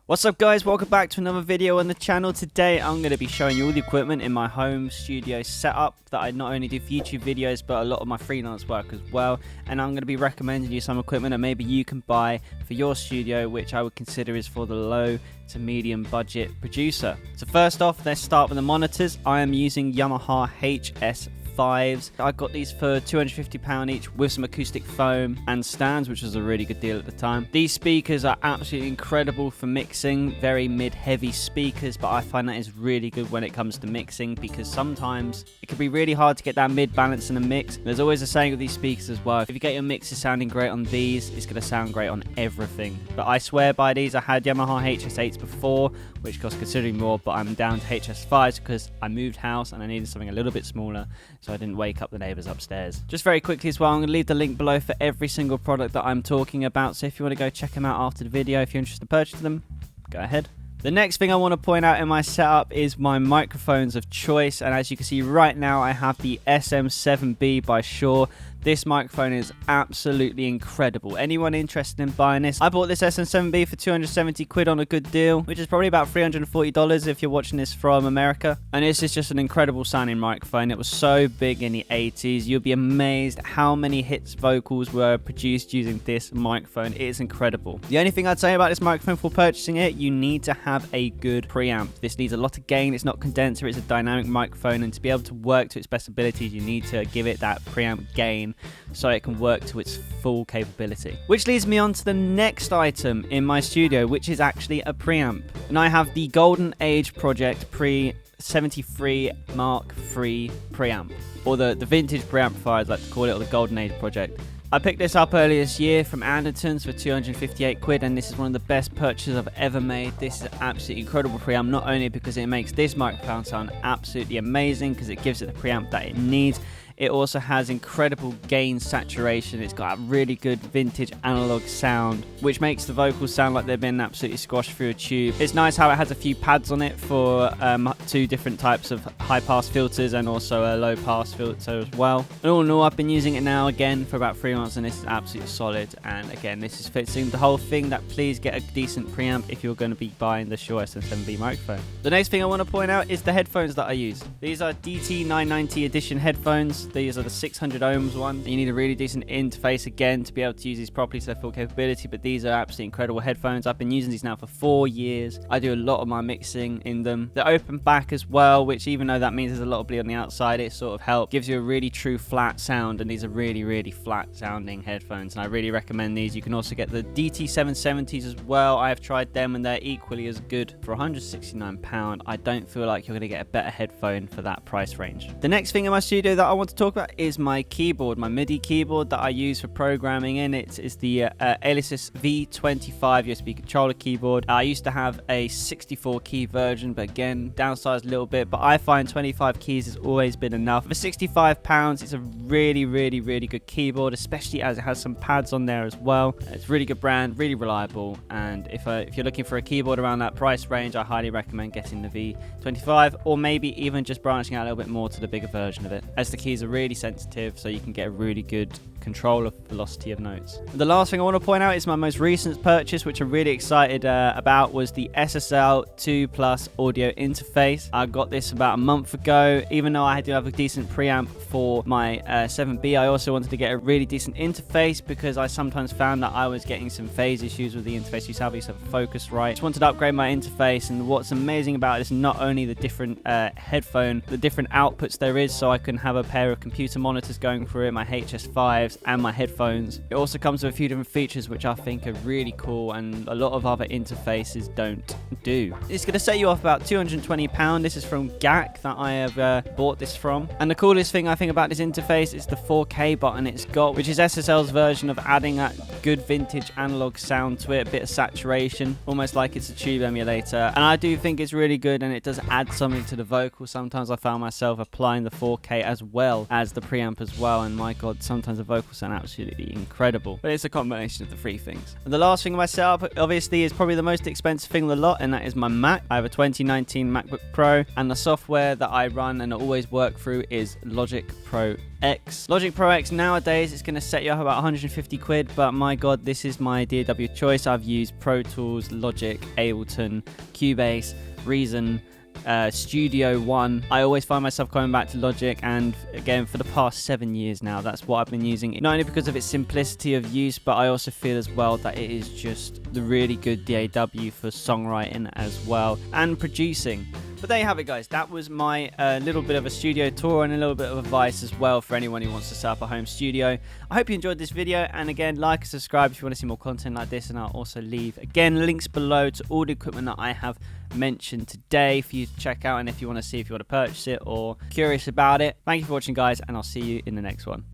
What's up guys, welcome back to another video on the channel. Today I'm going to be showing you all the equipment in my home studio setup that I not only do for YouTube videos but a lot of my freelance work as well, and I'm going to be recommending you some equipment that maybe you can buy for your studio, which I would consider is for the low to medium budget producer. So first off, let's start with the monitors. I am using YAMAHA HS5s. I got these for £250 each with some acoustic foam and stands, which was a really good deal at the time. These speakers are absolutely incredible for mixing, very mid-heavy speakers, but I find that is really good when it comes to mixing because sometimes it can be really hard to get that mid-balance in a mix. There's always a saying with these speakers as well, if you get your mixes sounding great on these, it's going to sound great on everything. But I swear by these. I had Yamaha HS8s before, which cost considerably more, but I'm down to HS5s because I moved house and I needed something a little bit smaller, so I didn't wake up the neighbors upstairs. Just very quickly as well, I'm going to leave the link below for every single product that I'm talking about, so if you want to go check them out after the video, if you're interested in purchasing them, go ahead. The next thing I want to point out in my setup is my microphones of choice, and as you can see right now I have the SM7B by SHURE. This microphone is absolutely incredible. Anyone interested in buying this? I bought this SM7B for 270 quid on a good deal, which is probably about $340 if you're watching this from America. And this is just an incredible sounding microphone. It was so big in the 80s. You'll be amazed how many hits vocals were produced using this microphone. It is incredible. The only thing I'd say about this microphone for purchasing it, you need to have a good preamp. This needs a lot of gain. It's not condenser, it's a dynamic microphone, and to be able to work to its best abilities, you need to give it that preamp gain so it can work to its full capability. Which leads me on to the next item in my studio, which is actually a preamp. And I have the Golden Age Project Pre 73 Mark III preamp, or the vintage preamplifier, I'd like to call it, or the Golden Age Project. I picked this up earlier this year from Anderton's for 258 quid, and this is one of the best purchases I've ever made. This is an absolutely incredible preamp, not only because it makes this microphone sound absolutely amazing because it gives it the preamp that it needs, it also has incredible gain saturation. It's got a really good vintage analog sound, which makes the vocals sound like they've been absolutely squashed through a tube. It's nice how it has a few pads on it for two different types of high pass filters and also a low pass filter as well. And all in all, I've been using it now again for about 3 months, and this is absolutely solid. And again, this is fixing the whole thing that please get a decent preamp if you're going to be buying the SHURE SM7B microphone. The next thing I want to point out is the headphones that I use. These are DT990 edition headphones. These are the 600 ohms one. You need a really decent interface again to be able to use these properly to their full capability, but these are absolutely incredible headphones. I've been using these now for 4 years. I do a lot of my mixing in them. They're open back as well, which even though that means there's a lot of bleed on the outside, it sort of helps. Gives you a really true flat sound, and these are really, really flat sounding headphones, and I really recommend these. You can also get the DT770s as well. I have tried them and they're equally as good. For £169, I don't feel like you're going to get a better headphone for that price range. The next thing in my studio that I want to talk about is my keyboard, my MIDI keyboard that I use for programming in. It is the ALESIS V25 USB controller keyboard. I used to have a 64 key version, but again, downsized a little bit, but I find 25 keys has always been enough. For £65, it's a really, really, really good keyboard, especially as it has some pads on there as well. It's a really good brand, really reliable, and if you're looking for a keyboard around that price range, I highly recommend getting the V25, or maybe even just branching out a little bit more to the bigger version of it, as the keys are really sensitive, so you can get a really good control of velocity of notes. The last thing I want to point out is my most recent purchase, which I'm really excited about, was the SSL 2 Plus audio interface. I got this about a month ago. Even though I do have a decent preamp for my 7B, I also wanted to get a really decent interface because I sometimes found that I was getting some phase issues with the interface. You have to have focus right. Just wanted to upgrade my interface, and what's amazing about it is not only the different the different outputs there is, so I can have a pair of computer monitors going through it, my HS5s and my headphones. It also comes with a few different features which I think are really cool and a lot of other interfaces don't do. It's going to set you off about £220. This is from GAC that I have bought this from. And the coolest thing I think about this interface is the 4K button it's got, which is SSL's version of adding that good vintage analog sound to it, a bit of saturation, almost like it's a tube emulator. And I do think it's really good, and it does add something to the vocal. Sometimes I found myself applying the 4K as well as the preamp as well, and my god, sometimes the vocal purple sound absolutely incredible. But it's a combination of the three things. And the last thing in my setup, obviously, is probably the most expensive thing of the lot, and that is my Mac. I have a 2019 MacBook Pro, and the software that I run and always work through is Logic Pro X. Logic Pro X nowadays, it's going to set you up about 150 quid, but my god, this is my DAW choice. I've used Pro Tools, Logic, Ableton, Cubase, Reason, Studio One. I always find myself coming back to Logic, and again, for the past 7 years now, that's what I've been using, not only because of its simplicity of use, but I also feel as well that it is just the really good DAW for songwriting as well and producing. But there you have it, guys. That was my little bit of a studio tour and a little bit of advice as well for anyone who wants to set up a home studio. I hope you enjoyed this video, and again, like and subscribe if you want to see more content like this, and I'll also leave, again, links below to all the equipment that I have mentioned today for you to check out, and if you want to see if you want to purchase it or curious about it. Thank you for watching, guys, and I'll see you in the next one.